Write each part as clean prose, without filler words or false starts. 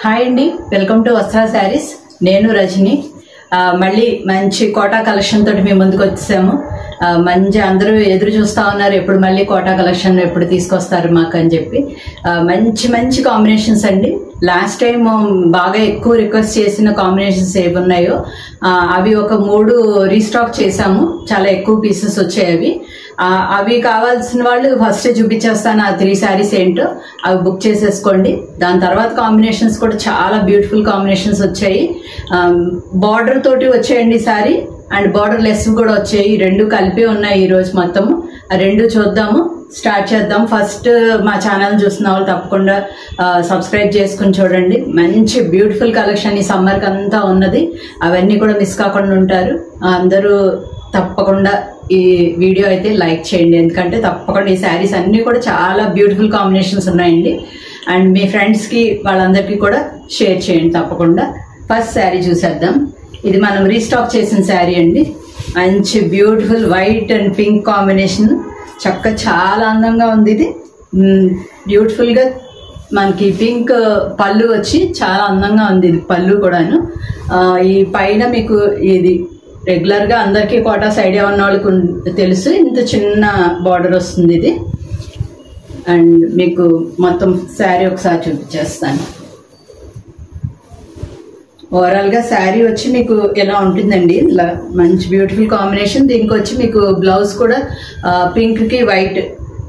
Hi అండి, welcome to వస్త్ర శారీస్. నేను రజని. మళ్ళీ మంచి కోటా కలెక్షన్ తోటి మేము ముందుకు వచ్చాము. మంచి అందరూ ఎదురు చూస్తూ ఉన్నారు, ఎప్పుడు మళ్ళీ కోటా కలెక్షన్ ఎప్పుడు తీసుకొస్తారు మాకు అని చెప్పి. మంచి మంచి కాంబినేషన్స్ అండి. లాస్ట్ టైం బాగా ఎక్కువ రిక్వెస్ట్ చేసిన కాంబినేషన్స్ ఏవి ఉన్నాయో అవి ఒక 3 రీస్టాక్ చేశాము. చాలా ఎక్కువ పీసెస్ వచ్చాయి. అవి కావాల్సిన వాళ్ళు ఫస్ట్ చూపించేస్తాను. ఆ 3 శారీస్ ఏంటో అవి బుక్ చేసేసుకోండి. దాని తర్వాత కాంబినేషన్స్ కూడా చాలా బ్యూటిఫుల్ కాంబినేషన్స్ వచ్చాయి. బార్డర్ తోటి వచ్చాయండి శారీ, అండ్ బార్డర్ లెస్ కూడా వచ్చాయి. 2 కలిపి ఉన్నాయి ఈరోజు మొత్తము. ఆ 2 చూద్దాము, స్టార్ట్ చేద్దాం. ఫస్ట్ మా ఛానల్ చూస్తున్న వాళ్ళు తప్పకుండా సబ్స్క్రైబ్ చేసుకుని చూడండి. మంచి బ్యూటిఫుల్ కలెక్షన్ ఈ సమ్మర్కి అంతా ఉన్నది. అవన్నీ కూడా మిస్ కాకుండా ఉంటారు అందరూ. తప్పకుండా ఈ వీడియో అయితే లైక్ చేయండి, ఎందుకంటే తప్పకుండా ఈ శారీస్ అన్నీ కూడా చాలా బ్యూటిఫుల్ కాంబినేషన్స్ ఉన్నాయండి. అండ్ మీ ఫ్రెండ్స్కి వాళ్ళందరికీ కూడా షేర్ చేయండి తప్పకుండా. ఫస్ట్ శారీ చూసేద్దాం. ఇది మనం రీస్టాక్ చేసిన శారీ అండి. మంచి beautiful white and pink combination. చాలా అందంగా ఉంది. ఇది బ్యూటిఫుల్గా మనకి పింక్ పళ్ళు వచ్చి చాలా అందంగా ఉంది. ఇది పళ్ళు కూడాను. ఈ పైన మీకు ఇది రెగ్యులర్గా అందరికీ కోటాస్ ఐడియా ఉన్న వాళ్ళకి తెలుసు, ఇంత చిన్న బార్డర్ వస్తుంది ఇది. అండ్ మీకు మొత్తం శారీ ఒకసారి చూపించేస్తాను. ఓవరాల్గా శారీ వచ్చి మీకు ఎలా ఉంటుందండి, ఇలా మంచి బ్యూటిఫుల్ కాంబినేషన్. దీనికి వచ్చి మీకు బ్లౌజ్ కూడా పింక్కి వైట్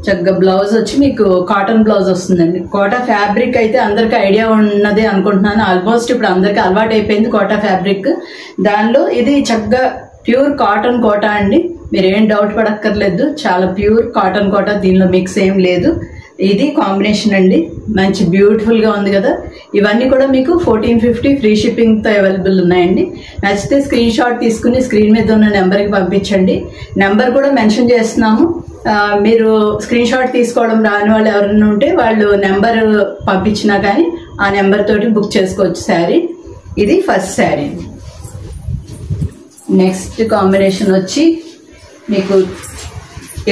చక్కగా బ్లౌజ్ వచ్చి మీకు కాటన్ బ్లౌజ్ వస్తుందండి. కోటా ఫ్యాబ్రిక్ అయితే అందరికి ఐడియా ఉన్నదే అనుకుంటున్నాను. ఆల్మోస్ట్ ఇప్పుడు అందరికి అలవాటు అయిపోయింది కోటా ఫ్యాబ్రిక్. దానిలో ఇది చక్కగా ప్యూర్ కాటన్ కోటా అండి. మీరు ఏం డౌట్ పడక్కర్లేదు, చాలా ప్యూర్ కాటన్ కోటా. దీనిలో మిక్స్ ఏం లేదు. ఇది కాంబినేషన్ అండి. మంచి బ్యూటిఫుల్గా ఉంది కదా. ఇవన్నీ కూడా మీకు 1450 ఫ్రీ షిప్పింగ్తో అవైలబుల్ ఉన్నాయండి. నచ్చితే స్క్రీన్ షాట్ తీసుకుని స్క్రీన్ మీద ఉన్న నెంబర్కి పంపించండి. నెంబర్ కూడా మెన్షన్ చేస్తున్నాము. మీరు స్క్రీన్ షాట్ తీసుకోవడం రాని వాళ్ళు ఎవరైనా ఉంటే వాళ్ళు నెంబర్ పంపించినా కానీ ఆ నెంబర్ తోటి బుక్ చేసుకోవచ్చు శారీ. ఇది ఫస్ట్ శారీ. నెక్స్ట్ కాంబినేషన్ వచ్చి మీకు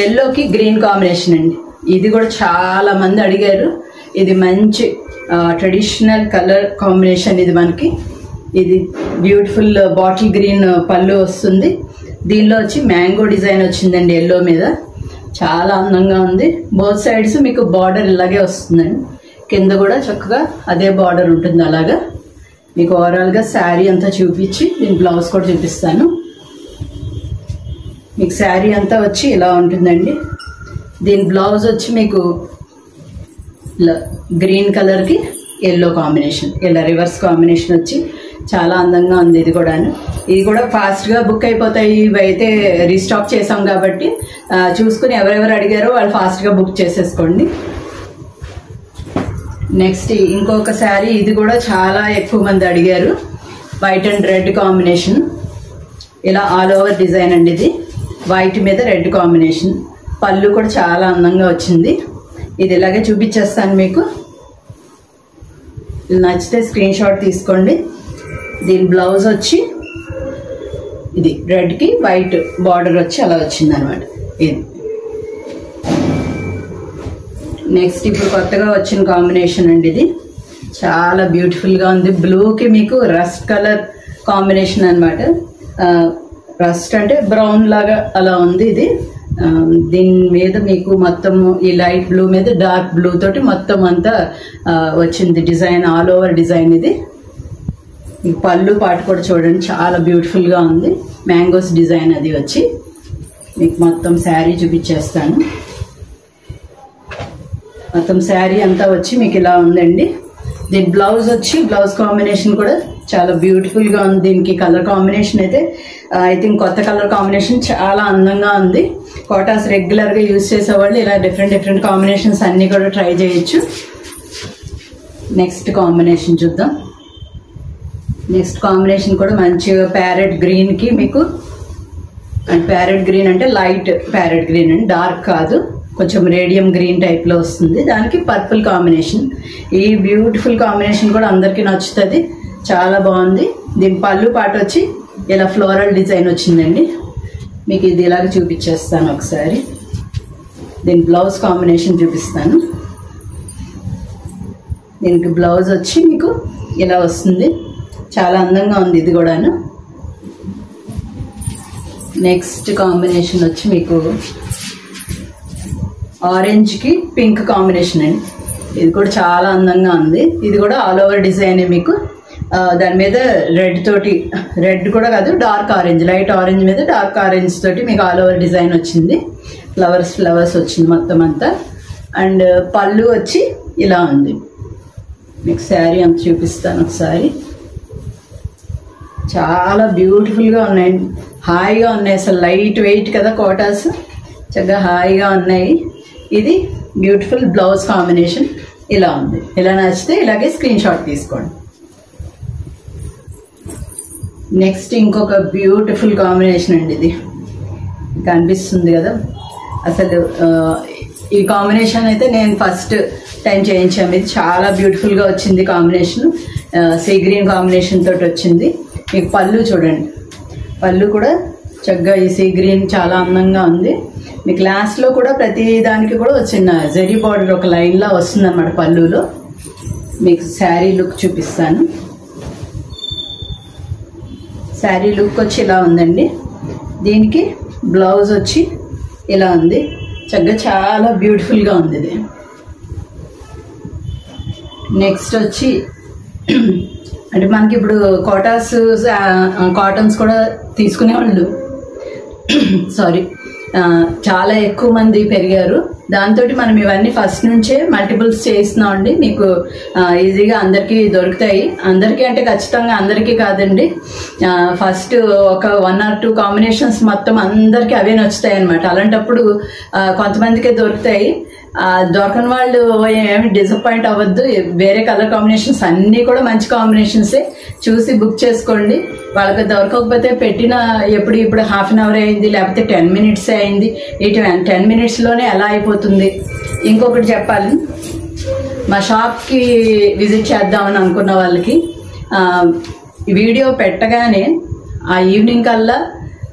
ఎల్లోకి గ్రీన్ కాంబినేషన్ అండి. ఇది కూడా చాలా మంది అడిగారు. ఇది మంచి ట్రెడిషనల్ కలర్ కాంబినేషన్. ఇది మనకి ఇది బ్యూటిఫుల్ బాటిల్ గ్రీన్ పళ్ళు వస్తుంది. దీనిలో వచ్చి మ్యాంగో డిజైన్ వచ్చిందండి ఎల్లో మీద. చాలా అందంగా ఉంది. బోత్ సైడ్స్ మీకు బార్డర్ ఇలాగే వస్తుందండి. కింద కూడా చక్కగా అదే బార్డర్ ఉంటుంది. అలాగా మీకు ఓవరాల్గా శారీ అంతా చూపించి దీని బ్లౌజ్ కూడా చూపిస్తాను. మీకు శారీ అంతా వచ్చి ఇలా ఉంటుందండి. దీని బ్లౌజ్ వచ్చి మీకు ఇలా గ్రీన్ కలర్కి ఎల్లో కాంబినేషన్, ఇలా రివర్స్ కాంబినేషన్ వచ్చి చాలా అందంగా ఉంది. ఇది కూడా ఫాస్ట్గా బుక్ అయిపోతాయి. ఇవి అయితే రీస్టాక్ చేసాం కాబట్టి చూసుకుని ఎవరెవరు అడిగారో వాళ్ళు ఫాస్ట్గా బుక్ చేసేసుకోండి. నెక్స్ట్ ఇంకొక శారీ. ఇది కూడా చాలా ఎక్కువ మంది అడిగారు. White and red combination. ఇలా ఆల్ ఓవర్ డిజైన్ అండి. ఇది వైట్ మీద రెడ్ కాంబినేషన్. పళ్ళు కూడా చాలా అందంగా వచ్చింది. ఇది ఇలాగే చూపించేస్తాను మీకు. నచ్చితే స్క్రీన్ షాట్ తీసుకోండి. దీని బ్లౌజ్ వచ్చి ఇది రెడ్కి వైట్ బార్డర్ వచ్చి అలా వచ్చింది అనమాట. ఇది నెక్స్ట్ ఇప్పుడు కొత్తగా వచ్చిన కాంబినేషన్ అండి. ఇది చాలా బ్యూటిఫుల్గా ఉంది. బ్లూకి మీకు రస్ట్ కలర్ కాంబినేషన్ అనమాట. రస్ట్ అంటే బ్రౌన్ లాగా అలా ఉంది. ఇది దీని మీద మీకు మొత్తం ఈ లైట్ బ్లూ మీద డార్క్ బ్లూ తోటి మొత్తం అంతా వచ్చింది డిజైన్, ఆల్ ఓవర్ డిజైన్. ఇది ఈ పళ్ళు పాటు కూడా చూడండి, చాలా బ్యూటిఫుల్గా ఉంది. మ్యాంగోస్ డిజైన్ అది వచ్చి మీకు మొత్తం శారీ చూపించేస్తాను. మొత్తం శారీ అంతా వచ్చి మీకు ఇలా ఉందండి. దీని బ్లౌజ్ వచ్చి బ్లౌజ్ కాంబినేషన్ కూడా చాలా బ్యూటిఫుల్గా ఉంది. దీనికి కలర్ కాంబినేషన్ అయితే ఐ థింక్ కొత్త కలర్ కాంబినేషన్ చాలా అందంగా ఉంది. కోటాస్ రెగ్యులర్గా యూజ్ చేసేవాళ్ళు ఇలా డిఫరెంట్ కాంబినేషన్స్ అన్నీ కూడా ట్రై చేయొచ్చు. నెక్స్ట్ కాంబినేషన్ చూద్దాం. నెక్స్ట్ కాంబినేషన్ కూడా మంచిగా ప్యారెట్ గ్రీన్కి మీకు, అండ్ ప్యారెట్ గ్రీన్ అంటే లైట్ ప్యారెట్ గ్రీన్ అండి, డార్క్ కాదు, కొంచెం రేడియం గ్రీన్ టైప్లో వస్తుంది. దానికి పర్పుల్ కాంబినేషన్. ఈ బ్యూటిఫుల్ కాంబినేషన్ కూడా అందరికీ నచ్చుతుంది. చాలా బాగుంది. దీని పళ్ళు పాటు వచ్చి ఇలా ఫ్లోరల్ డిజైన్ వచ్చిందండి. మీకు ఇది ఇలాగ చూపించేస్తాను ఒకసారి. దీని బ్లౌజ్ కాంబినేషన్ చూపిస్తాను. దీనికి బ్లౌజ్ వచ్చి మీకు ఇలా వస్తుంది. చాలా అందంగా ఉంది ఇది కూడాను. నెక్స్ట్ కాంబినేషన్ వచ్చి మీకు ఆరెంజ్కి పింక్ కాంబినేషన్ అండి. ఇది కూడా చాలా అందంగా ఉంది. ఇది కూడా ఆల్ ఓవర్ డిజైన్ మీకు. దాని మీద రెడ్ తోటి, రెడ్ కూడా కాదు, డార్క్ ఆరెంజ్, లైట్ ఆరెంజ్ మీద డార్క్ ఆరెంజ్ తోటి మీకు ఆల్ ఓవర్ డిజైన్ వచ్చింది. ఫ్లవర్స్ వచ్చింది మొత్తం అంతా. అండ్ పళ్ళు వచ్చి ఇలా ఉంది. మీకు శారీ అంత చూపిస్తాను ఒకసారి. చాలా బ్యూటిఫుల్గా ఉన్నాయండి, హాయిగా ఉన్నాయి. అసలు లైట్ వెయిట్ కదా కోటాస్, చక్కగా హాయిగా ఉన్నాయి. ఇది బ్యూటిఫుల్ బ్లౌజ్ కాంబినేషన్ ఇలా ఉంది. ఇలా నచ్చితే ఇలాగే స్క్రీన్ షాట్ తీసుకోండి. నెక్స్ట్ ఇంకొక బ్యూటిఫుల్ కాంబినేషన్ అండి. ఇది కనిపిస్తుంది కదా. అసలు ఈ కాంబినేషన్ అయితే నేను ఫస్ట్ టైం చేయించాము. ఇది చాలా బ్యూటిఫుల్గా వచ్చింది కాంబినేషన్. సీ గ్రీన్ కాంబినేషన్ తోటి వచ్చింది. మీకు పళ్ళు చూడండి, పళ్ళు కూడా చక్కగా ఈ సీ గ్రీన్ చాలా అందంగా ఉంది. మీ క్లాస్లో కూడా ప్రతి దానికి కూడా వచ్చిన జరీ బార్డర్ ఒక లైన్లా వస్తుంది అన్నమాట పళ్ళులో. మీకు శారీ లుక్ చూపిస్తాను. శారీ లుక్ వచ్చి ఇలా ఉందండి. దీనికి బ్లౌజ్ వచ్చి ఇలా ఉంది. చక్కగా చాలా బ్యూటిఫుల్గా ఉంది ఇది. నెక్స్ట్ వచ్చి అంటే మనకి ఇప్పుడు కాటన్స్ కూడా తీసుకునేవాళ్ళు చాలా ఎక్కువ మంది పెరిగారు. దాంతో మనం ఇవన్నీ ఫస్ట్ నుంచే మల్టిపుల్స్ చేస్తున్నామండి. మీకు ఈజీగా అందరికీ దొరుకుతాయి. అందరికీ అంటే ఖచ్చితంగా అందరికీ కాదండి. ఫస్ట్ ఒక 1 or 2 కాంబినేషన్స్ మొత్తం అందరికీ అవే నచ్చుతాయి అనమాట. అలాంటప్పుడు కొంతమందికే దొరుకుతాయి. దొరకని వాళ్ళు ఏమి డిసప్పాయింట్ అవ్వద్దు. వేరే కలర్ కాంబినేషన్స్ అన్నీ కూడా మంచి కాంబినేషన్సే, చూసి బుక్ చేసుకోండి. వాళ్ళకి దొరకకపోతే పెట్టిన ఇప్పుడు హాఫ్ అన్ అవర్ అయింది, లేకపోతే 10 minutes అయింది. ఈ 10 minutesలోనే ఎలా అయిపోతుంది. ఇంకొకటి చెప్పాలి, మా షాప్కి విజిట్ చేద్దామని అనుకున్న వాళ్ళకి వీడియో పెట్టగానే ఆ ఈవినింగ్ కల్లా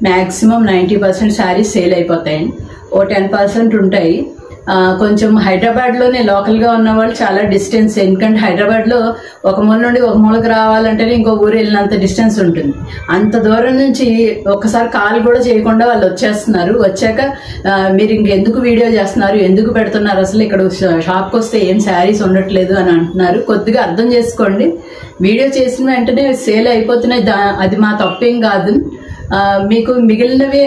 మ్యాక్సిమం 90% శారీస్ సేల్ అయిపోతాయండి. ఓ 10% ఉంటాయి. కొంచెం హైదరాబాద్లోనే లోకల్గా ఉన్న వాళ్ళు చాలా డిస్టెన్స్, ఎందుకంటే హైదరాబాద్లో ఒక మూల నుండి ఒక మూలకు రావాలంటేనే ఇంకో ఊరు వెళ్ళినంత డిస్టెన్స్ ఉంటుంది. అంత దూరం నుంచి ఒక్కసారి కాల్ కూడా చేయకుండా వాళ్ళు వచ్చేస్తున్నారు. వచ్చాక మీరు ఇంకెందుకు వీడియో చేస్తున్నారు, ఎందుకు పెడుతున్నారు, అసలు ఇక్కడ షాప్కి వస్తే ఏం శారీస్ ఉండట్లేదు అని అంటున్నారు. కొద్దిగా అర్థం చేసుకోండి. వీడియో చేసిన వెంటనే సేల్ అయిపోతున్నాయి, అది మా తప్పేం కాదు. మీకు మిగిలినవి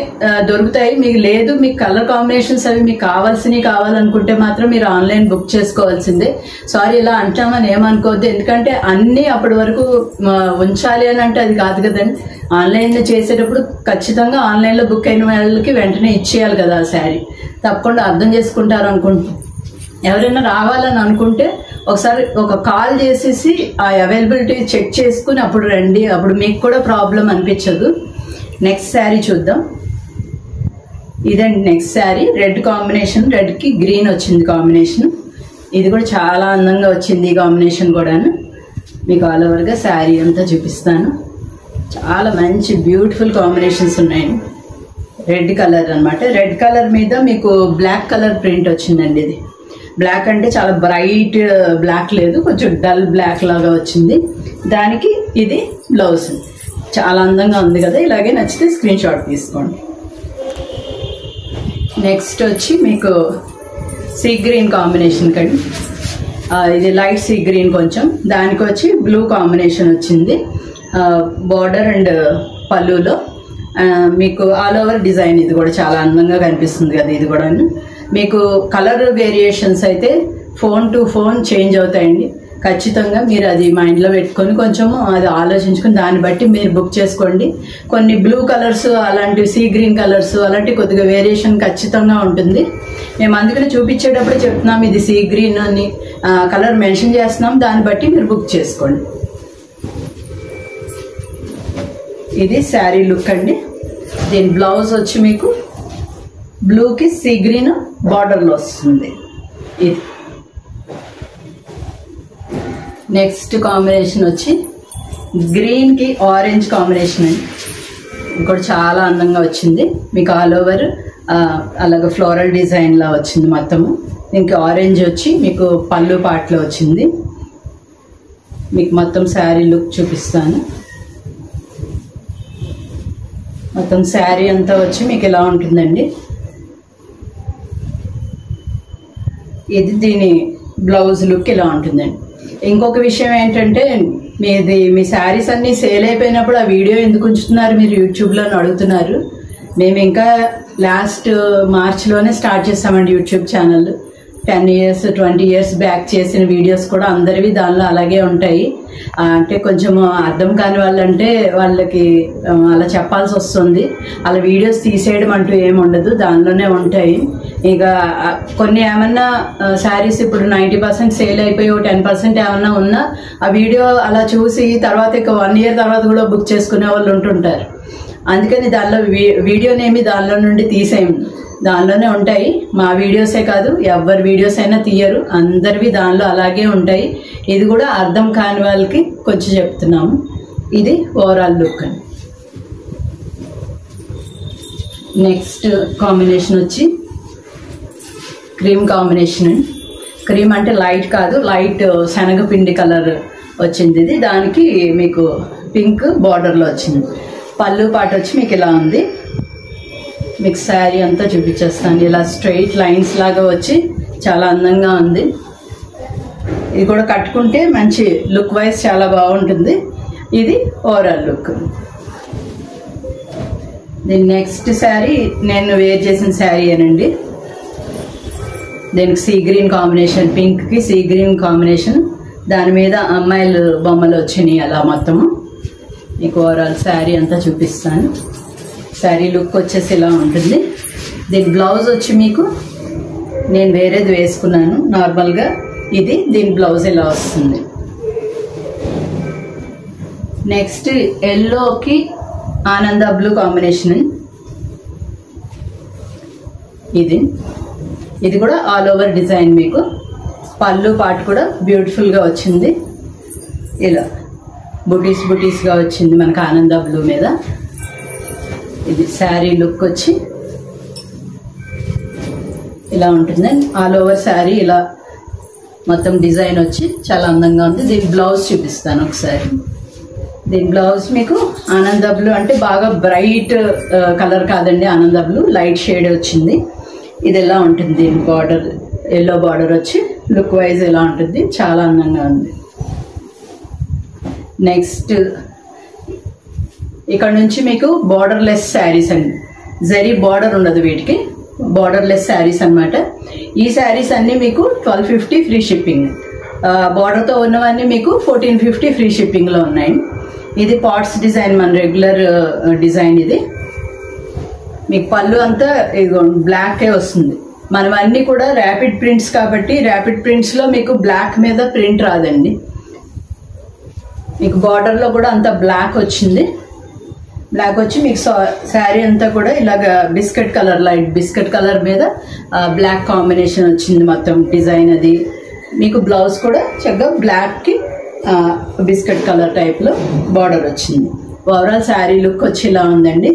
దొరుకుతాయి. మీకు లేదు, మీకు కలర్ కాంబినేషన్స్ అవి మీకు కావాలనుకుంటే మాత్రం మీరు ఆన్లైన్ బుక్ చేసుకోవాల్సిందే. సారీ ఇలా అంటామని ఏమనుకోవద్దు, ఎందుకంటే అన్నీ అప్పటి వరకు ఉంచాలి అని అంటే అది కాదు కదండి. ఆన్లైన్ చేసేటప్పుడు ఖచ్చితంగా ఆన్లైన్లో బుక్ అయిన వాళ్ళకి వెంటనే ఇచ్చేయాలి కదా ఆ శారీ. తప్పకుండా అర్థం చేసుకుంటారు అనుకుంటున్నాను. ఎవరైనా రావాలని అనుకుంటే ఒకసారి ఒక కాల్ చేసేసి ఆ అవైలబిలిటీ చెక్ చేసుకుని అప్పుడు రండి. అప్పుడు మీకు కూడా ప్రాబ్లం అనిపించదు. నెక్స్ట్ శారీ చూద్దాం. ఇదండి నెక్స్ట్ శారీ. రెడ్ కాంబినేషన్, రెడ్కి గ్రీన్ వచ్చింది కాంబినేషన్. ఇది కూడా చాలా అందంగా వచ్చింది ఈ కాంబినేషన్ కూడాను. మీకు ఆల్ ఓవర్గా శారీ అంతా చూపిస్తాను. చాలా మంచి బ్యూటిఫుల్ కాంబినేషన్స్ ఉన్నాయండి. రెడ్ కలర్ అనమాట. రెడ్ కలర్ మీద మీకు బ్లాక్ కలర్ ప్రింట్ వచ్చిందండి. ఇది బ్లాక్ అంటే చాలా బ్రైట్ బ్లాక్ లేదు, కొంచెం డల్ బ్లాక్ లాగా వచ్చింది. దానికి ఇది బ్లౌజ్. చాలా అందంగా ఉంది కదా. ఇలాగే నచ్చితే స్క్రీన్ షాట్ తీసుకోండి. నెక్స్ట్ వచ్చి మీకు సీ గ్రీన్ కాంబినేషన్ కండి. ఇది లైట్ సీ గ్రీన్ కొంచెం, దానికి వచ్చి బ్లూ కాంబినేషన్ వచ్చింది. బార్డర్ అండ్ పళ్ళులో మీకు ఆల్ ఓవర్ డిజైన్. ఇది కూడా చాలా అందంగా కనిపిస్తుంది కదా. ఇది కూడా మీకు కలర్ వేరియేషన్స్ అయితే ఫోన్ టు ఫోన్ చేంజ్ అవుతాయండి. ఖచ్చితంగా మీరు అది మైండ్లో పెట్టుకొని కొంచెము అది ఆలోచించుకొని దాన్ని బట్టి మీరు బుక్ చేసుకోండి. కొన్ని బ్లూ కలర్స్, అలాంటివి సీ గ్రీన్ కలర్స్, అలాంటి కొద్దిగా వేరియేషన్ ఖచ్చితంగా ఉంటుంది. మేము అందుకని చూపించేటప్పుడు చెప్తున్నాం ఇది సీ గ్రీన్ అని కలర్ మెన్షన్ చేస్తున్నాం. దాన్ని బట్టి మీరు బుక్ చేసుకోండి. ఇది శారీ లుక్ అండి. దీని బ్లౌజ్ వచ్చి మీకు బ్లూకి సీ గ్రీన్ బార్డర్లో వస్తుంది. ఇది నెక్స్ట్ కాంబినేషన్ వచ్చి గ్రీన్కి ఆరెంజ్ కాంబినేషన్ అండి. ఇంకోటి చాలా అందంగా వచ్చింది. మీకు ఆల్ ఓవర్ అలాగ ఫ్లోరల్ డిజైన్లా వచ్చింది మొత్తము. దీనికి ఆరెంజ్ వచ్చి మీకు పళ్ళు పాటలో వచ్చింది. మీకు మొత్తం శారీ లుక్ చూపిస్తాను. మొత్తం శారీ అంతా వచ్చి మీకు ఇలా ఉంటుందండి. ఇది దీని బ్లౌజ్ లుక్ ఇలా ఉంటుందండి. ఇంకొక విషయం ఏంటంటే మీ శారీస్ అన్నీ సేల్ అయిపోయినప్పుడు ఆ వీడియో ఎందుకు ఉంచుతున్నారు మీరు యూట్యూబ్లో అడుగుతున్నారు. మేము ఇంకా లాస్ట్ మార్చ్లోనే స్టార్ట్ చేస్తామండి YouTube channel. 10 years 20 years back చేసిన వీడియోస్ కూడా అందరివి దానిలో అలాగే ఉంటాయి. అంటే కొంచెం అర్థం కాని వాళ్ళంటే వాళ్ళకి అలా చెప్పాల్సి వస్తుంది. అలా వీడియోస్ తీసేయడం అంటూ ఏమి ఉండదు, దానిలోనే ఉంటాయి. ఇక కొన్ని ఏమన్నా శారీస్ ఇప్పుడు 90% సేల్ అయిపోయి 10% ఏమన్నా ఉన్నా ఆ వీడియో అలా చూసి తర్వాత ఇక 1 year తర్వాత కూడా బుక్ చేసుకునే వాళ్ళు ఉంటుంటారు. అందుకని దానిలో వీడియోనేమి దానిలో నుండి తీసేయం, దానిలోనే ఉంటాయి. మా వీడియోసే కాదు, ఎవరి వీడియోస్ అయినా తీయరు, అందరివి దానిలో అలాగే ఉంటాయి. ఇది కూడా అర్థం కాని వాళ్ళకి కొంచెం చెప్తున్నాము. ఇది ఓవరాల్ లుక్ అండి. నెక్స్ట్ కాంబినేషన్ వచ్చి క్రీమ్ కాంబినేషన్ అండి. క్రీమ్ అంటే లైట్ కాదు, లైట్ శనగపిండి కలర్ వచ్చింది ఇది. దానికి మీకు పింక్ బార్డర్లో వచ్చింది. పళ్ళు పాటు వచ్చి మీకు ఇలా ఉంది. మీకు శారీ అంతా చూపించేస్తాను. ఇలా స్ట్రైట్ లైన్స్ లాగా వచ్చి చాలా అందంగా ఉంది. ఇది కూడా కట్టుకుంటే మంచి లుక్ వైజ్ చాలా బాగుంటుంది. ఇది ఓవరాల్ లుక్. దీని నెక్స్ట్ శారీ నేను వేర్ చేసిన శారీ అనండి. దీనికి సీ గ్రీన్ కాంబినేషన్, పింక్కి సీ గ్రీన్ కాంబినేషన్, దాని మీద అమ్మాయిలు బొమ్మలు వచ్చినాయి. అలా మొత్తము మీకు ఓవరాల్ శారీ అంతా చూపిస్తాను. శారీ లుక్ వచ్చేసి ఇలా ఉంటుంది. దీని బ్లౌజ్ వచ్చి మీకు నేను వేరేది వేసుకున్నాను నార్మల్గా. ఇది దీని బ్లౌజ్ ఇలా వస్తుంది. నెక్స్ట్ ఎల్లోకి ఆనంద బ్లూ కాంబినేషన్. ఇది కూడా ఆల్ ఓవర్ డిజైన్. మీకు పళ్ళు పాటు కూడా బ్యూటిఫుల్గా వచ్చింది. ఇలా బుటీస్గా వచ్చింది మనకు ఆనంద బ్లూ మీద. ఇది శారీ లుక్ వచ్చి ఇలా ఉంటుంది. ఆల్ ఓవర్ శారీ ఇలా మొత్తం డిజైన్ వచ్చి చాలా అందంగా ఉంది. దీని బ్లౌజ్ చూపిస్తాను ఒకసారి. దీని బ్లౌజ్ మీకు ఆనంద బ్లూ అంటే బాగా బ్రైట్ కలర్ కాదండి, ఆనంద బ్లూ లైట్ షేడ్ వచ్చింది. ఇది ఎలా ఉంటుంది, దీని బార్డర్ ఎల్లో బార్డర్ వచ్చి లుక్ వైజ్ ఎలా ఉంటుంది, చాలా అందంగా ఉంది. నెక్స్ట్ ఇక్కడ నుంచి మీకు బార్డర్లెస్ శారీస్ అండి. జరీ బార్డర్ ఉండదు వీటికి, బార్డర్లెస్ శారీస్ అనమాట. ఈ శారీస్ అన్నీ మీకు 1250 ఫ్రీ షిప్పింగ్. బార్డర్తో ఉన్నవన్నీ మీకు 1450 ఫ్రీ షిప్పింగ్లో ఉన్నాయి. ఇది పాట్స్ డిజైన్, మన రెగ్యులర్ డిజైన్. ఇది మీకు పళ్ళు అంతా బ్లాకే వస్తుంది. మనం అన్నీ కూడా ర్యాపిడ్ ప్రింట్స్ కాబట్టి ర్యాపిడ్ ప్రింట్స్లో మీకు బ్లాక్ మీద ప్రింట్ రాదండి. మీకు బార్డర్లో కూడా అంత బ్లాక్ వచ్చింది. బ్లాక్ వచ్చి మీకు శారీ అంతా కూడా ఇలాగ biscuit colour, light biscuit colour మీద బ్లాక్ కాంబినేషన్ వచ్చింది మొత్తం డిజైన్. అది మీకు బ్లౌజ్ కూడా చక్కగా బ్లాక్కి బిస్కెట్ కలర్ టైప్లో బార్డర్ వచ్చింది. ఓవరాల్ శారీ లుక్ వచ్చి ఇలా ఉందండి.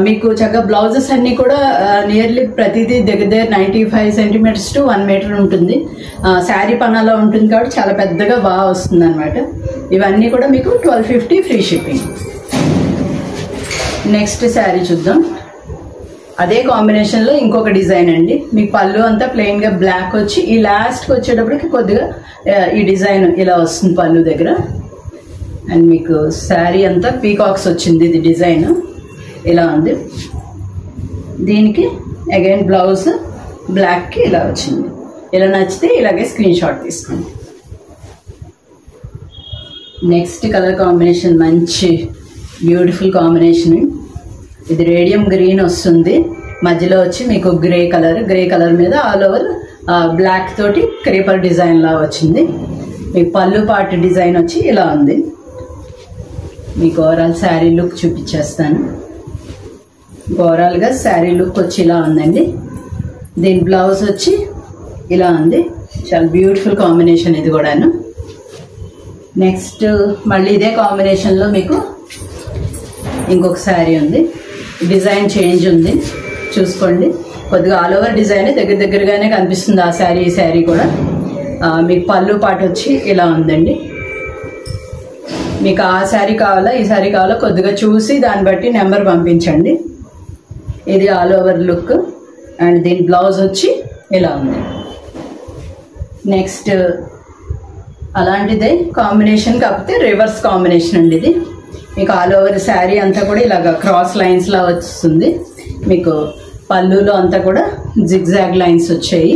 మీకు చక్కగా బ్లౌజెస్ అన్నీ కూడా నియర్లీ ప్రతిదీ దగ్గర 95 centimeters to 1 meter ఉంటుంది. శారీ పనాలో ఉంటుంది కాబట్టి చాలా పెద్దగా బాగా వస్తుంది అనమాట. ఇవన్నీ కూడా మీకు 1250 ఫ్రీ షిప్పింగ్. నెక్స్ట్ శారీ చూద్దాం. అదే కాంబినేషన్లో ఇంకొక డిజైన్ అండి. మీకు పళ్ళు అంతా ప్లెయిన్గా బ్లాక్ వచ్చి ఈ లాస్ట్కి వచ్చేటప్పటికి కొద్దిగా ఈ డిజైన్ ఇలా వస్తుంది పళ్ళు దగ్గర. అండ్ మీకు శారీ అంతా పీకాక్స్ వచ్చింది. ఇది డిజైన్ ఇలా ఉంది. దీనికి అగైన్ బ్లౌజ్ బ్లాక్కి ఇలా వచ్చింది. ఇలా నచ్చితే ఇలాగే స్క్రీన్ షాట్ తీసుకోండి. నెక్స్ట్ కలర్ కాంబినేషన్ మంచి బ్యూటిఫుల్ కాంబినేషన్. ఇది రేడియం గ్రీన్ వస్తుంది, మధ్యలో వచ్చి మీకు గ్రే కలర్ మీద ఆల్ ఓవర్ బ్లాక్ తోటి క్రీపర్ డిజైన్ లా వచ్చింది. మీకు పళ్ళు పాటు డిజైన్ వచ్చి ఇలా ఉంది. మీకు ఓవరాల్ శారీ లుక్ చూపించేస్తాను. ఓవరాల్గా శారీ లుక్ వచ్చి ఇలా ఉందండి. దీని బ్లౌజ్ వచ్చి ఇలా ఉంది. చాలా బ్యూటిఫుల్ కాంబినేషన్ ఇది కూడాను. నెక్స్ట్ మళ్ళీ ఇదే కాంబినేషన్లో మీకు ఇంకొక శారీ ఉంది. డిజైన్ చేంజ్ ఉంది, చూసుకోండి. కొద్దిగా ఆల్ ఓవర్ డిజైన్ దగ్గరగానే కనిపిస్తుంది ఆ శారీ. ఈ శారీ కూడా మీకు పళ్ళు పాటు వచ్చి ఇలా ఉందండి. మీకు ఆ శారీ కావాలా ఈ శారీ కావాలా కొద్దిగా చూసి దాన్ని బట్టి నెంబర్ పంపించండి. ఇది ఆల్ ఓవర్ లుక్ అండ్ దీని బ్లౌజ్ వచ్చి ఇలా ఉంది. నెక్స్ట్ అలాంటిదే కాంబినేషన్ కాకపోతే రివర్స్ కాంబినేషన్ అండి. ఇది మీకు ఆల్ ఓవర్ శారీ అంతా కూడా ఇలాగ క్రాస్ లైన్స్ లా వస్తుంది. మీకు పళ్ళులో అంతా కూడా జిగ్జాగ్ లైన్స్ వచ్చాయి.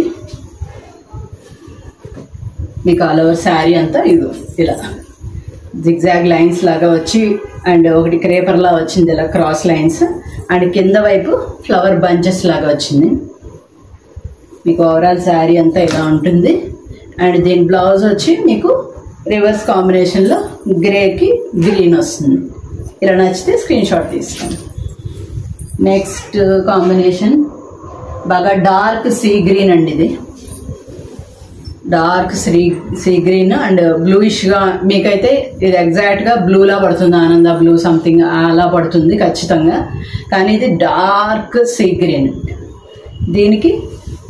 మీకు ఆల్ ఓవర్ శారీ అంతా ఇది ఇలా జిగ్జాగ్ లైన్స్ లాగా వచ్చి అండ్ ఒకటి క్రేపర్ లా వచ్చింది ఇలా క్రాస్ లైన్స్ అండ్ కింద వైపు ఫ్లవర్ బంచెస్ లాగా వచ్చింది. మీకు ఓవరాల్ శారీ అంతా ఇలా ఉంటుంది. అండ్ దీని బ్లౌజ్ వచ్చి మీకు రివర్స్ కాంబినేషన్లో గ్రేకి గ్రీన్ వస్తుంది. ఇలా నచ్చితే స్క్రీన్ షాట్ తీసుకోండి. నెక్స్ట్ కాంబినేషన్ బాగా డార్క్ సీ గ్రీన్ అండి. ఇది డార్క్ సీ గ్రీన్ అండ్ బ్లూయిష్గా మీకైతే ఇది ఎగ్జాక్ట్గా బ్లూలా పడుతుంది. ఆనంద బ్లూ సంథింగ్ అలా పడుతుంది ఖచ్చితంగా. కానీ ఇది డార్క్ సీ గ్రీన్. దీనికి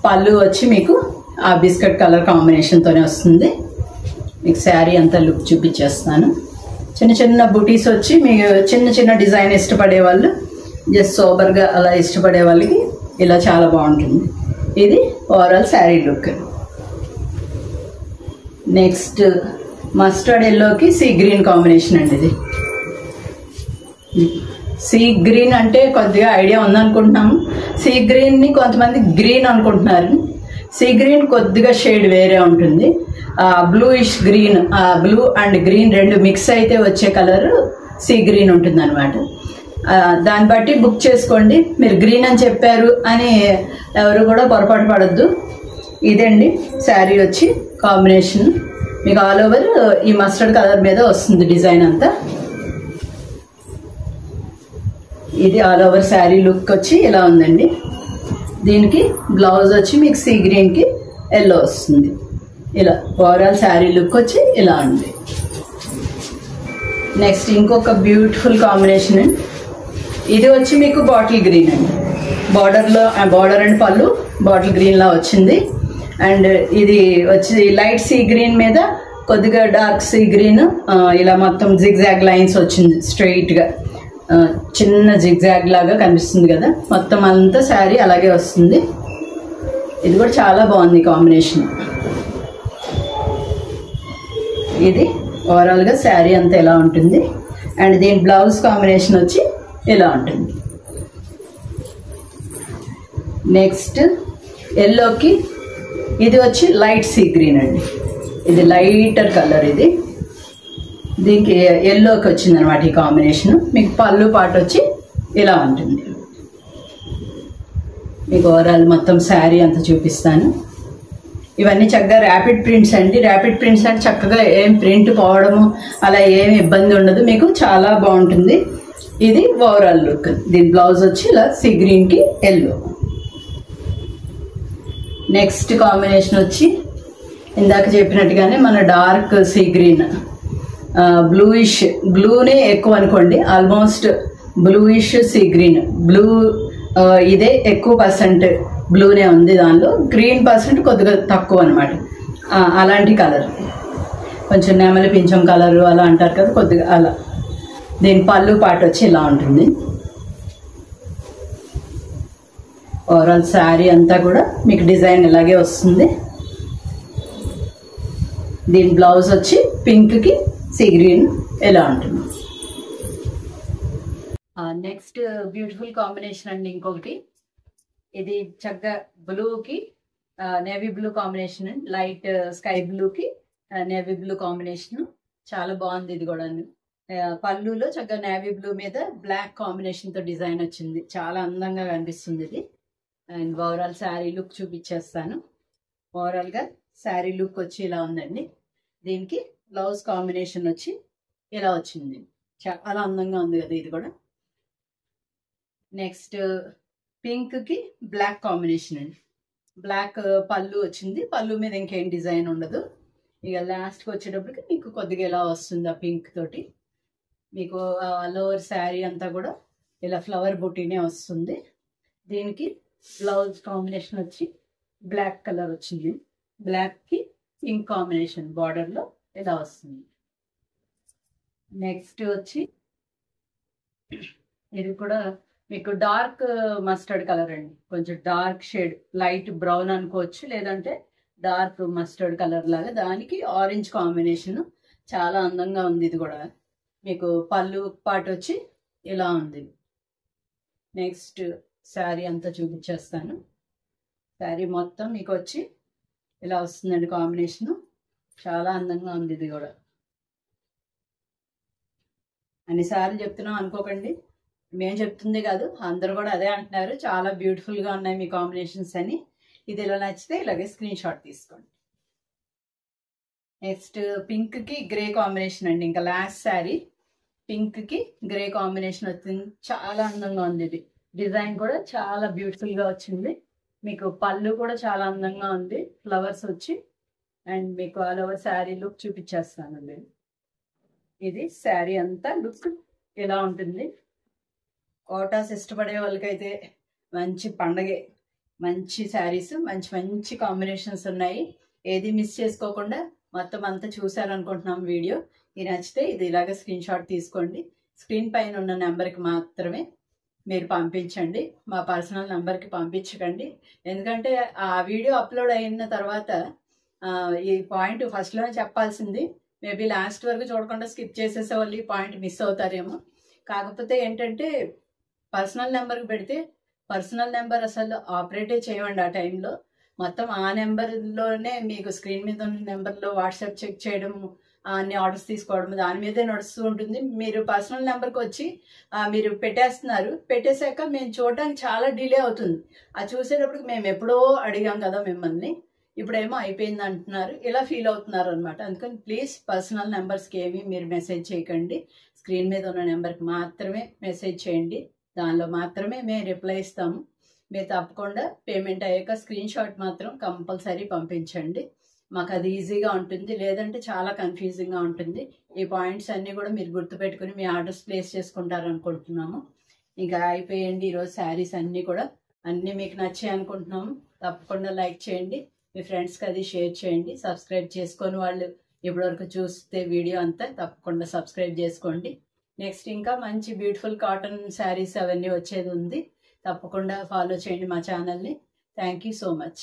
పళ్ళు వచ్చి మీకు ఆ బిస్కెట్ కలర్ కాంబినేషన్తోనే వస్తుంది. మీకు శారీ అంతా లుక్ చూపించేస్తాను. చిన్న చిన్న బుటీస్ వచ్చి మీకు చిన్న చిన్న డిజైన్ ఇష్టపడే వాళ్ళు జస్ట్ సోబర్గా అలా ఇష్టపడే వాళ్ళకి ఇలా చాలా బాగుంటుంది. ఇది overall sari look. Next mustard ఎల్లోకి సీ గ్రీన్ కాంబినేషన్ అండి. ఇది సీ గ్రీన్ అంటే కొద్దిగా ఐడియా ఉందనుకుంటున్నాము. సీ గ్రీన్ని కొంతమంది గ్రీన్ అనుకుంటున్నారు. సీ గ్రీన్ కొద్దిగా షేడ్ వేరే ఉంటుంది. Bluish green, blue and green రెండు మిక్స్ అయితే వచ్చే కలర్ సీ గ్రీన్ ఉంటుంది అనమాట. దాన్ని బట్టి బుక్ చేసుకోండి. మీరు గ్రీన్ అని చెప్పారు అని ఎవరు కూడా పొరపాటు పడద్దు. ఇదండి శారీ వచ్చి కాంబినేషన్. మీకు ఆల్ ఓవర్ ఈ మస్టర్డ్ కలర్ మీద వస్తుంది డిజైన్ అంతా. ఇది ఆల్ ఓవర్ శారీ లుక్ వచ్చి ఇలా ఉందండి. దీనికి బ్లౌజ్ వచ్చి మీకు సీ గ్రీన్కి ఎల్లో వస్తుంది. ఇలా ఓవరాల్ శారీ లుక్ వచ్చి ఇలా ఉంది. నెక్స్ట్ ఇంకొక బ్యూటిఫుల్ కాంబినేషన్ అండి. ఇది వచ్చి మీకు బాటిల్ గ్రీన్ అండి. బార్డర్ అండ్ పళ్ళు బాటిల్ గ్రీన్ లా వచ్చింది. అండ్ ఇది వచ్చి లైట్ సీ గ్రీన్ మీద కొద్దిగా డార్క్ సీ గ్రీన్ ఇలా మొత్తం జిగ్జాగ్ లైన్స్ వచ్చింది స్ట్రైట్గా. చిన్న జిగ్జాగ్ లాగా కనిపిస్తుంది కదా. మొత్తం అంతా శారీ అలాగే వస్తుంది. ఇది కూడా చాలా బాగుంది కాంబినేషన్. ఇది ఓవరాల్గా శారీ అంతా ఎలా ఉంటుంది. అండ్ దీని బ్లౌజ్ కాంబినేషన్ వచ్చి ఇలా ఉంటుంది. నెక్స్ట్ ఎల్లోకి ఇది వచ్చి లైట్ సీ గ్రీన్ అండి. ఇది లైటర్ కలర్. ఇది దీనికి ఎల్లోకి వచ్చింది అనమాట ఈ కాంబినేషన్. మీకు పళ్ళు పాటు వచ్చి ఇలా ఉంటుంది. మీకు ఓవరాల్ మొత్తం శారీ అంతా చూపిస్తాను. ఇవన్నీ చక్కగా ర్యాపిడ్ ప్రింట్స్ అండి. ర్యాపిడ్ ప్రింట్స్ అంటే చక్కగా ఏం ప్రింట్ పోవడము అలా ఏమి ఇబ్బంది ఉండదు. మీకు చాలా బాగుంటుంది. ఇది ఓవరాల్ లుక్. దీని బ్లౌజ్ వచ్చి ఇలా సీ గ్రీన్కి ఎల్లో. నెక్స్ట్ కాంబినేషన్ వచ్చి ఇందాక చెప్పినట్టుగానే మన డార్క్ సీ గ్రీన్, బ్లూయిష్, బ్లూనే ఎక్కువ అనుకోండి. Almost bluish sea green. Blue ఇదే ఎక్కువ పర్సెంట్ బ్లూనే ఉంది. దానిలో గ్రీన్ పర్సెంట్ కొద్దిగా తక్కువ అనమాట. అలాంటి కలర్ కొంచెం నెమలి పింఛం కలరు అలా అంటారు కదా, కొద్దిగా అలా. దీని పళ్ళు పాటు వచ్చి ఇలా ఉంటుంది. ఓవరాల్ శారీ అంతా కూడా మీకు డిజైన్ ఇలాగే వస్తుంది. దీని బ్లౌజ్ వచ్చి పింక్కి సీ గ్రీన్ ఎలా ఉంటుంది. నెక్స్ట్ బ్యూటిఫుల్ కాంబినేషన్ అండి ఇంకొకటి. ఇది చక్కగా బ్లూకి navy blue combination, light sky బ్లూకి నేవీ బ్లూ కాంబినేషన్. చాలా బాగుంది. ఇది కూడా పళ్ళులో చక్కగా నేవీ బ్లూ మీద బ్లాక్ కాంబినేషన్తో డిజైన్ వచ్చింది. చాలా అందంగా కనిపిస్తుంది ఇది. అండ్ ఓవరాల్ శారీ లుక్ చూపించేస్తాను. ఓవరాల్గా శారీ లుక్ వచ్చి ఇలా ఉందండి. దీనికి బ్లౌజ్ కాంబినేషన్ వచ్చి ఇలా వచ్చింది. చాలా అందంగా ఉంది కదా ఇది కూడా. నెక్స్ట్ పింక్కి బ్లాక్ కాంబినేషన్ అండి. బ్లాక్ పళ్ళు వచ్చింది. పళ్ళు మీద ఇంకేం డిజైన్ ఉండదు. ఇక లాస్ట్కి వచ్చేటప్పటికి మీకు కొద్దిగా ఇలా వస్తుంది ఆ పింక్ తోటి. మీకు లోవర్ శారీ అంతా కూడా ఇలా ఫ్లవర్ బుటీనే వస్తుంది. దీనికి బ్లౌజ్ కాంబినేషన్ వచ్చి బ్లాక్ కలర్ వచ్చింది. బ్లాక్కి పింక్ కాంబినేషన్ బార్డర్లో ఇలా వస్తుంది. నెక్స్ట్ వచ్చి ఇది కూడా మీకు డార్క్ మస్టర్డ్ కలర్ అండి, కొంచెం డార్క్ షేడ్, లైట్ బ్రౌన్ అనుకోవచ్చు, లేదంటే డార్క్ మస్టర్డ్ కలర్ లాగా, దానికి ఆరెంజ్ కాంబినేషన్. చాలా అందంగా ఉంది. ఇది కూడా మీకు పళ్ళు పాటు వచ్చి ఇలా ఉంది. నెక్స్ట్ శారీ అంతా చూపించేస్తాను. శారీ మొత్తం మీకు వచ్చి ఇలా వస్తుందండి కాంబినేషన్. చాలా అందంగా ఉంది. ఇది కూడా అన్నిసార్లు చెప్తున్నాం అనుకోకండి, మేము చెప్తుంది కాదు, అందరు కూడా అదే అంటున్నారు, చాలా బ్యూటిఫుల్గా ఉన్నాయి మీ కాంబినేషన్స్ అని. ఇది ఇలా నచ్చితే ఇలాగే స్క్రీన్ షాట్ తీసుకోండి. నెక్స్ట్ పింక్కి గ్రే కాంబినేషన్ అండి. ఇంకా లాస్ట్ శారీ పింక్కి గ్రే కాంబినేషన్ వచ్చింది. చాలా అందంగా ఉంది. ఇది డిజైన్ కూడా చాలా బ్యూటిఫుల్గా వచ్చింది. మీకు పళ్ళు కూడా చాలా అందంగా ఉంది, ఫ్లవర్స్ వచ్చి. అండ్ మీకు ఆల్ ఓవర్ శారీ లుక్ చూపించేస్తానండి. ఇది శారీ అంతా లుక్ ఇలా ఉంటుంది. కోటాస్ ఇష్టపడే వాళ్ళకైతే మంచి పండగే. మంచి శారీస్, మంచి మంచి కాంబినేషన్స్ ఉన్నాయి. ఏది మిస్ చేసుకోకుండా మొత్తం అంతా చూసారనుకుంటున్నాం వీడియో. ఇది నచ్చితే ఇది ఇలాగ స్క్రీన్ షాట్ తీసుకోండి. స్క్రీన్ పైన ఉన్న నెంబర్కి మాత్రమే మీరు పంపించండి, మా పర్సనల్ నెంబర్కి పంపించకండి. ఎందుకంటే ఆ వీడియో అప్లోడ్ అయిన తర్వాత ఈ పాయింట్ ఫస్ట్లోనే చెప్పాల్సింది. మేబీ లాస్ట్ వరకు చూడకుండా స్కిప్ చేసేసే వాళ్ళు ఈ పాయింట్ మిస్ అవుతారేమో. కాకపోతే ఏంటంటే పర్సనల్ నెంబర్కి పెడితే పర్సనల్ నెంబర్ అసలు ఆపరేటే చేయమండి. ఆ టైంలో మొత్తం ఆ నెంబర్లోనే మీకు స్క్రీన్ మీద ఉన్న నెంబర్లో వాట్సాప్ చెక్ చేయడం, అన్ని ఆర్డర్స్ తీసుకోవడం దాని మీదే నడుస్తూ ఉంటుంది. మీరు పర్సనల్ నెంబర్కి వచ్చి మీరు పెట్టేస్తున్నారు, పెట్టేశాక మేము చూడడానికి చాలా డిలే అవుతుంది. అది చూసేటప్పటికి మేము ఎప్పుడో అడిగాం కదా మిమ్మల్ని, ఇప్పుడేమో అయిపోయింది అంటున్నారు, ఇలా ఫీల్ అవుతున్నారు అనమాట. అందుకని ప్లీజ్ పర్సనల్ నెంబర్స్కి ఏమీ మీరు మెసేజ్ చేయకండి. స్క్రీన్ మీద ఉన్న నెంబర్కి మాత్రమే మెసేజ్ చేయండి, దానిలో మాత్రమే మేము రిప్లై ఇస్తాము. మీరు తప్పకుండా పేమెంట్ అయ్యాక స్క్రీన్ షాట్ మాత్రం కంపల్సరీ పంపించండి. మాకు అది ఈజీగా ఉంటుంది, లేదంటే చాలా కన్ఫ్యూజింగ్గా ఉంటుంది. ఈ పాయింట్స్ అన్నీ కూడా మీరు గుర్తుపెట్టుకుని మీ ఆర్డర్స్ ప్లేస్ చేసుకుంటారు అనుకుంటున్నాము. ఇంకా అయిపోయండి ఈరోజు శారీస్ అన్నీ కూడా. అన్నీ మీకు నచ్చాయి అనుకుంటున్నాము. తప్పకుండా లైక్ చేయండి, మీ ఫ్రెండ్స్కి అది షేర్ చేయండి. సబ్స్క్రైబ్ చేసుకొని వాళ్ళు ఇప్పటివరకు చూస్తే వీడియో అంతా తప్పకుండా సబ్స్క్రైబ్ చేసుకోండి. నెక్స్ట్ ఇంకా మంచి బ్యూటిఫుల్ కాటన్ శారీస్ అవన్నీ వచ్చేది ఉంది. తప్పకుండా ఫాలో చేయండి మా ఛానల్ని. Thank you so much.